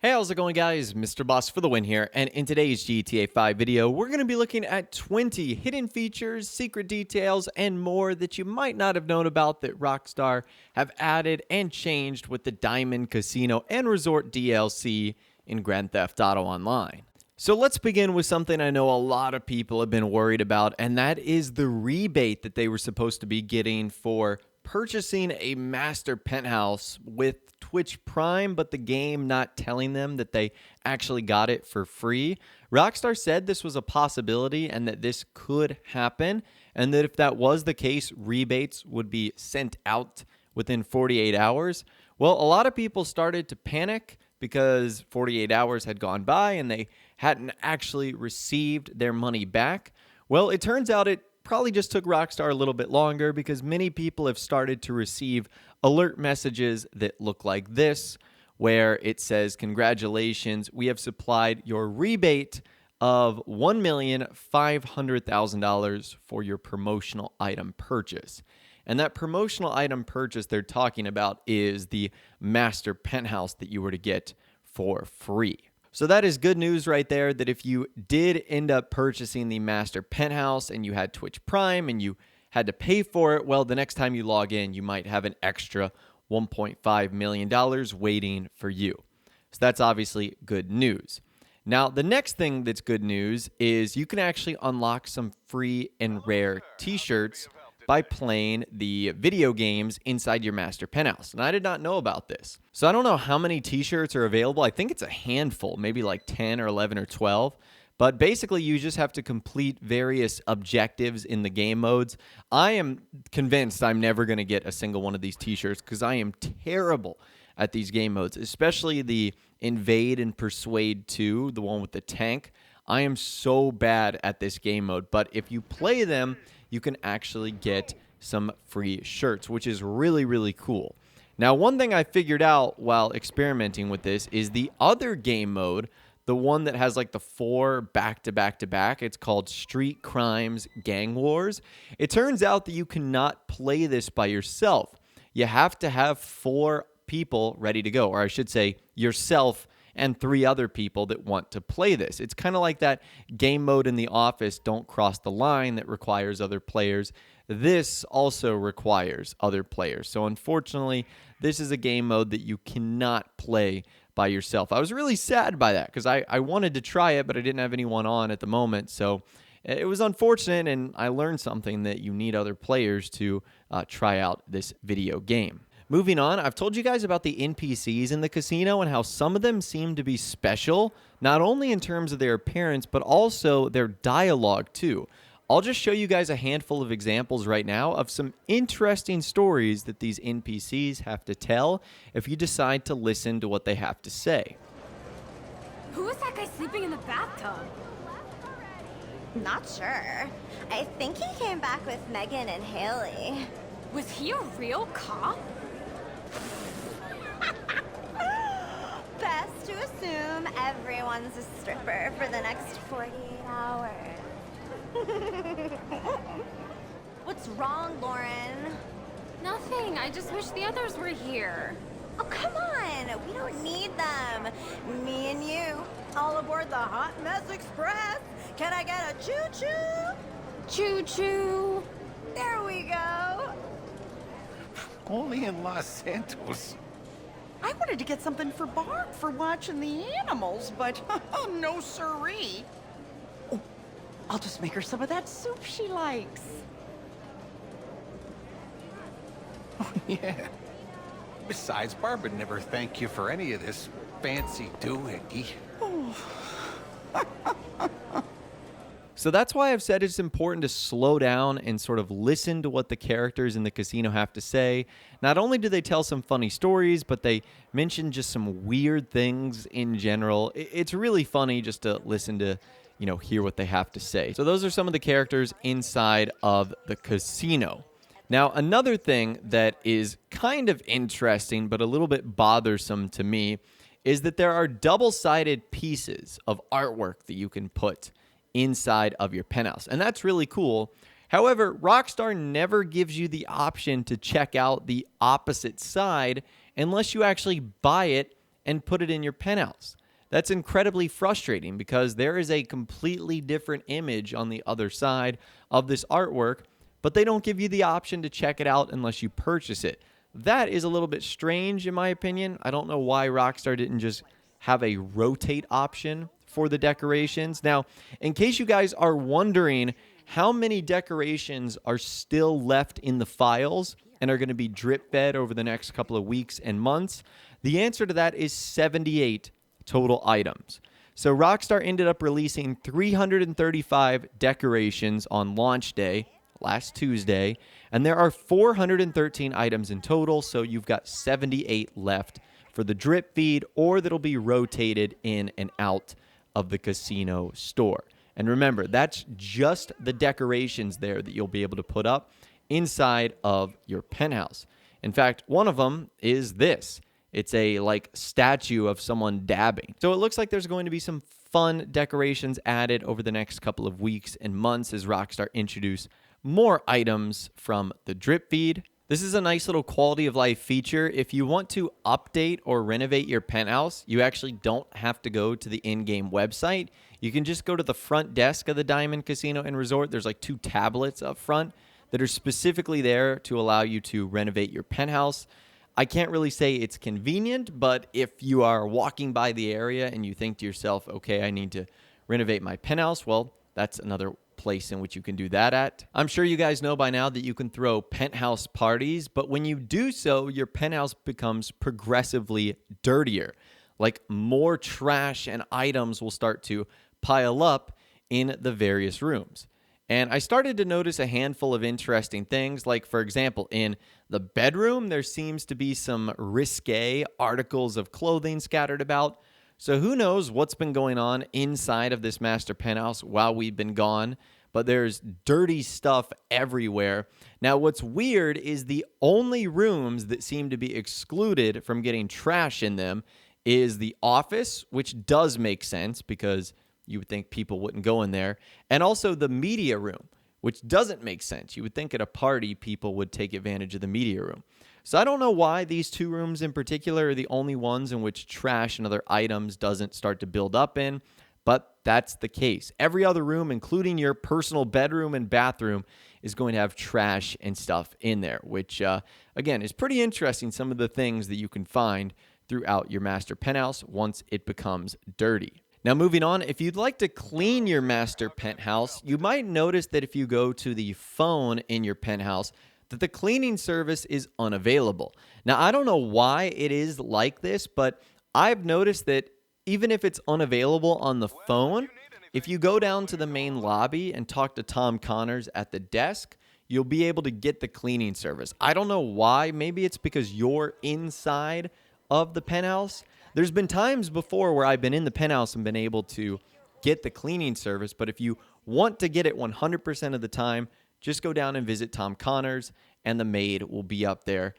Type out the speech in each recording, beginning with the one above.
Hey, how's it going, guys? Mr. Boss for the win here, and in today's GTA 5 video, we're going to be looking at 20 hidden features, secret details, and more that you might not have known about that Rockstar have added and changed with the Diamond Casino and Resort DLC in Grand Theft Auto Online. So let's begin with something I know a lot of people have been worried about, and that is the rebate that they were supposed to be getting for purchasing a master penthouse with Twitch Prime, but the game not telling them that they actually got it for free. Rockstar said this was a possibility and that this could happen, and that if that was the case, rebates would be sent out within 48 hours. Well, a lot of people started to panic because 48 hours had gone by and they hadn't actually received their money back. Well, it turns out it probably just took Rockstar a little bit longer because many people have started to receive alert messages that look like this, where it says, "Congratulations, we have supplied your rebate of $1,500,000 for your promotional item purchase." And that promotional item purchase they're talking about is the master penthouse that you were to get for free. So that is good news right there, that if you did end up purchasing the master penthouse and you had Twitch Prime and you had to pay for it, well, the next time you log in, you might have an extra $1.5 million waiting for you. So that's obviously good news. Now, the next thing that's good news is you can actually unlock some free and rare t-shirts by playing the video games inside your master penthouse. And I did not know about this. So I don't know how many t-shirts are available. I think it's a handful, maybe like 10 or 11 or 12. But basically, you just have to complete various objectives in the game modes. I am convinced I'm never going to get a single one of these t-shirts because I am terrible at these game modes, especially the Invade and Persuade 2, the one with the tank. I am so bad at this game mode. But if you play them, you can actually get some free shirts, which is really, really cool. Now, one thing I figured out while experimenting with this is the other game mode, the one that has like the 4 back-to-back-to-back. It's called Street Crimes Gang Wars. It turns out that you cannot play this by yourself. You have to have 4 people ready to go, or I should say yourself and 3 other people that want to play this. It's kind of like that game mode in The Office, Don't Cross the Line, that requires other players. This also requires other players. So unfortunately, this is a game mode that you cannot play by yourself. I was really sad by that because I wanted to try it, but I didn't have anyone on at the moment. So it was unfortunate, and I learned something, that you need other players to try out this video game. Moving on, I've told you guys about the NPCs in the casino and how some of them seem to be special, not only in terms of their appearance, but also their dialogue too. I'll just show you guys a handful of examples right now of some interesting stories that these NPCs have to tell if you decide to listen to what they have to say. Who is that guy sleeping in the bathtub? Not sure. I think he came back with Megan and Haley. Was he a real cop? Best to assume everyone's a stripper for the next 48 hours. What's wrong, Lauren? Nothing. I just wish the others were here. Oh, come on. We don't need them. Me and you, all aboard the Hot Mess Express. Can I get a choo-choo? Choo-choo. There we go. Only in Los Santos. I wanted to get something for Barb for watching the animals, but no siree. Oh, I'll just make her some of that soup she likes. Oh, yeah. Besides, Barb would never thank you for any of this fancy doohickey. So that's why I've said it's important to slow down and sort of listen to what the characters in the casino have to say. Not only do they tell some funny stories, but they mention just some weird things in general. It's really funny just to listen to, hear what they have to say. So those are some of the characters inside of the casino. Now, another thing that is kind of interesting, but a little bit bothersome to me, is that there are double-sided pieces of artwork that you can put inside of your penthouse. And that's really cool. However, Rockstar never gives you the option to check out the opposite side unless you actually buy it and put it in your penthouse. That's incredibly frustrating because there is a completely different image on the other side of this artwork, but they don't give you the option to check it out unless you purchase it. That is a little bit strange in my opinion. I don't know why Rockstar didn't just have a rotate option for the decorations. Now, in case you guys are wondering how many decorations are still left in the files and are going to be drip fed over the next couple of weeks and months, the answer to that is 78 total items. So Rockstar ended up releasing 335 decorations on launch day, last Tuesday, and there are 413 items in total, so you've got 78 left for the drip feed or that'll be rotated in and out of the casino store. And remember, that's just the decorations there that you'll be able to put up inside of your penthouse. In fact, one of them is this. It's a statue of someone dabbing. So it looks like there's going to be some fun decorations added over the next couple of weeks and months as Rockstar introduce more items from the drip feed. This is a nice little quality of life feature. If you want to update or renovate your penthouse, you actually don't have to go to the in-game website. You can just go to the front desk of the Diamond Casino and Resort. There's 2 tablets up front that are specifically there to allow you to renovate your penthouse. I can't really say it's convenient, but if you are walking by the area and you think to yourself, okay, I need to renovate my penthouse, well, that's another place in which you can do that at. I'm sure you guys know by now that you can throw penthouse parties, but when you do so, your penthouse becomes progressively dirtier. More trash and items will start to pile up in the various rooms. And I started to notice a handful of interesting things, for example, in the bedroom, there seems to be some risque articles of clothing scattered about. So who knows what's been going on inside of this master penthouse while we've been gone, but there's dirty stuff everywhere. Now, what's weird is the only rooms that seem to be excluded from getting trash in them is the office, which does make sense because you would think people wouldn't go in there, and also the media room, which doesn't make sense. You would think at a party people would take advantage of the media room. So I don't know why these 2 rooms in particular are the only ones in which trash and other items doesn't start to build up in, but that's the case. Every other room, including your personal bedroom and bathroom, is going to have trash and stuff in there, which, again, is pretty interesting, some of the things that you can find throughout your master penthouse once it becomes dirty. Now, moving on, if you'd like to clean your master penthouse, you might notice that if you go to the phone in your penthouse, that the cleaning service is unavailable. Now, I don't know why it is like this, but I've noticed that even if it's unavailable on the phone, if you go down to the main lobby and talk to Tom Connors at the desk, you'll be able to get the cleaning service. I don't know why. Maybe it's because you're inside of the penthouse. There's been times before where I've been in the penthouse and been able to get the cleaning service, but if you want to get it 100% of the time, just go down and visit Tom Connors, and the maid will be up there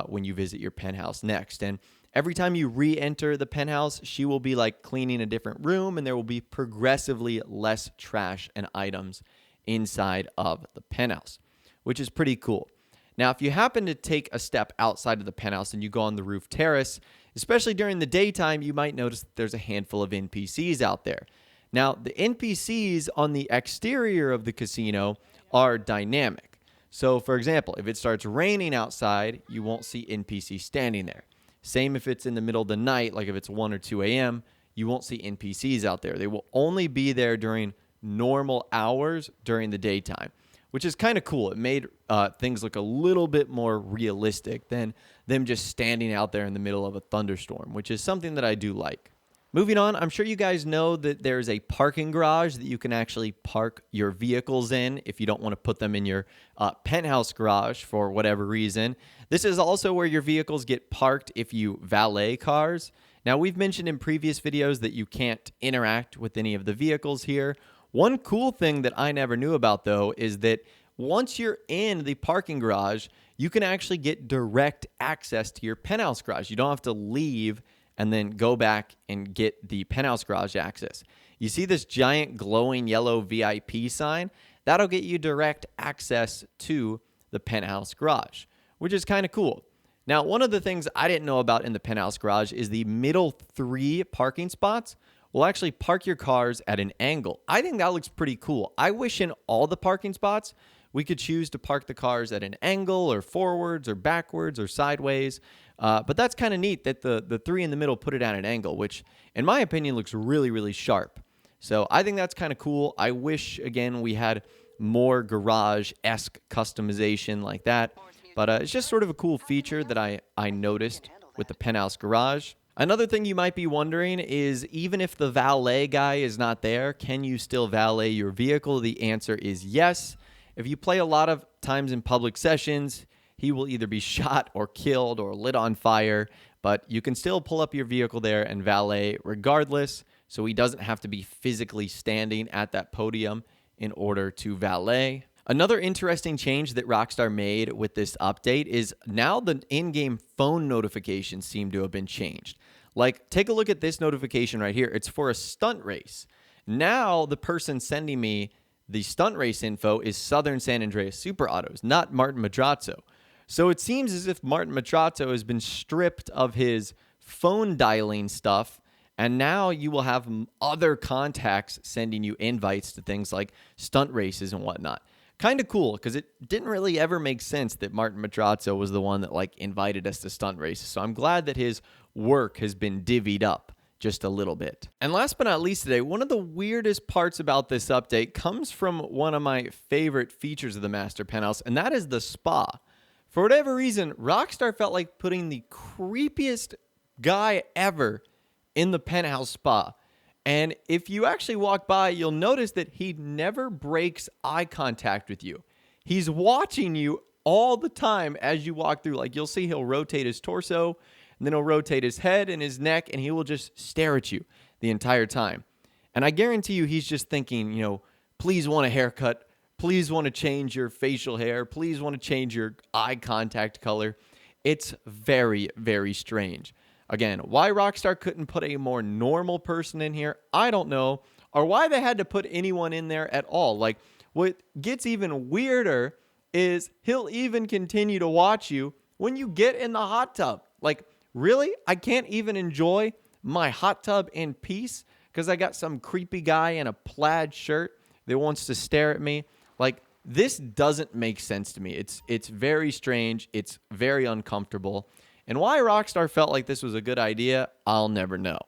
when you visit your penthouse next. And every time you re-enter the penthouse, she will be cleaning a different room, and there will be progressively less trash and items inside of the penthouse, which is pretty cool. Now, if you happen to take a step outside of the penthouse and you go on the roof terrace, especially during the daytime, you might notice that there's a handful of NPCs out there. Now, the NPCs on the exterior of the casino are dynamic. So, for example, if it starts raining outside, you won't see NPCs standing there. Same if it's in the middle of the night, like if it's 1 or 2 a.m., you won't see NPCs out there. They will only be there during normal hours during the daytime, which is kind of cool. It made things look a little bit more realistic than them just standing out there in the middle of a thunderstorm, which is something that I do like. Moving on, I'm sure you guys know that there's a parking garage that you can actually park your vehicles in if you don't want to put them in your penthouse garage for whatever reason. This is also where your vehicles get parked if you valet cars. Now, we've mentioned in previous videos that you can't interact with any of the vehicles here. One cool thing that I never knew about, though, is that once you're in the parking garage, you can actually get direct access to your penthouse garage. You don't have to leave and then go back and get the penthouse garage access. You see this giant glowing yellow VIP sign? That'll get you direct access to the penthouse garage, which is kind of cool. Now, one of the things I didn't know about in the Penthouse Garage is the middle 3 parking spots will actually park your cars at an angle. I think that looks pretty cool. I wish in all the parking spots we could choose to park the cars at an angle or forwards or backwards or sideways. But that's kind of neat that the 3 in the middle put it at an angle, which in my opinion looks really, really sharp. So I think that's kind of cool. I wish, again, we had more garage-esque customization like that. But it's just sort of a cool feature that I noticed with the Penthouse Garage. Another thing you might be wondering is, even if the valet guy is not there, can you still valet your vehicle? The answer is yes. If you play a lot of times in public sessions, he will either be shot or killed or lit on fire, but you can still pull up your vehicle there and valet regardless, so he doesn't have to be physically standing at that podium in order to valet. Another interesting change that Rockstar made with this update is now the in-game phone notifications seem to have been changed. Like, take a look at this notification right here. It's for a stunt race. Now the person sending me the stunt race info is Southern San Andreas Super Autos, not Martin Madrazo. So it seems as if Martin Madrazo has been stripped of his phone dialing stuff, and now you will have other contacts sending you invites to things like stunt races and whatnot. Kind of cool, because it didn't really ever make sense that Martin Madrazo was the one that invited us to stunt races. So I'm glad that his work has been divvied up just a little bit. And last but not least today, one of the weirdest parts about this update comes from one of my favorite features of the Master Penthouse, and that is the spa. For whatever reason, Rockstar felt like putting the creepiest guy ever in the Penthouse Spa. And if you actually walk by, you'll notice that he never breaks eye contact with you. He's watching you all the time as you walk through. Like, you'll see he'll rotate his torso, and then he'll rotate his head and his neck, and he will just stare at you the entire time. And I guarantee you he's just thinking, please want a haircut, please want to change your facial hair, please want to change your eye contact color. It's very, very strange. Again, why Rockstar couldn't put a more normal person in here, I don't know. Or why they had to put anyone in there at all. Like, what gets even weirder is he'll even continue to watch you when you get in the hot tub. Like, really? I can't even enjoy my hot tub in peace because I got some creepy guy in a plaid shirt that wants to stare at me. Like, this doesn't make sense to me. It's very strange. It's very uncomfortable. And why Rockstar felt like this was a good idea, I'll never know.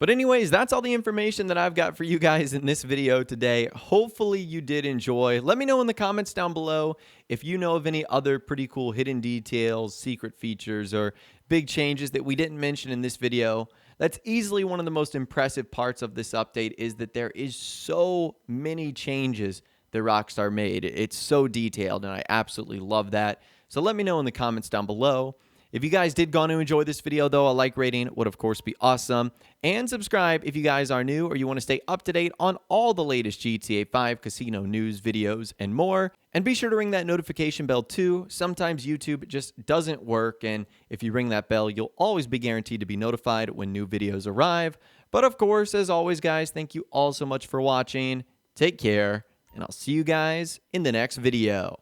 But anyways, that's all the information that I've got for you guys in this video today. Hopefully you did enjoy. Let me know in the comments down below if you know of any other pretty cool hidden details, secret features, or big changes that we didn't mention in this video. That's easily one of the most impressive parts of this update, is that there is so many changes that Rockstar made. It's so detailed, and I absolutely love that. So let me know in the comments down below. If you guys did go on to enjoy this video, though, a like rating would, of course, be awesome. And subscribe if you guys are new or you want to stay up to date on all the latest GTA 5 casino news, videos, and more. And be sure to ring that notification bell, too. Sometimes YouTube just doesn't work, and if you ring that bell, you'll always be guaranteed to be notified when new videos arrive. But, of course, as always, guys, thank you all so much for watching. Take care, and I'll see you guys in the next video.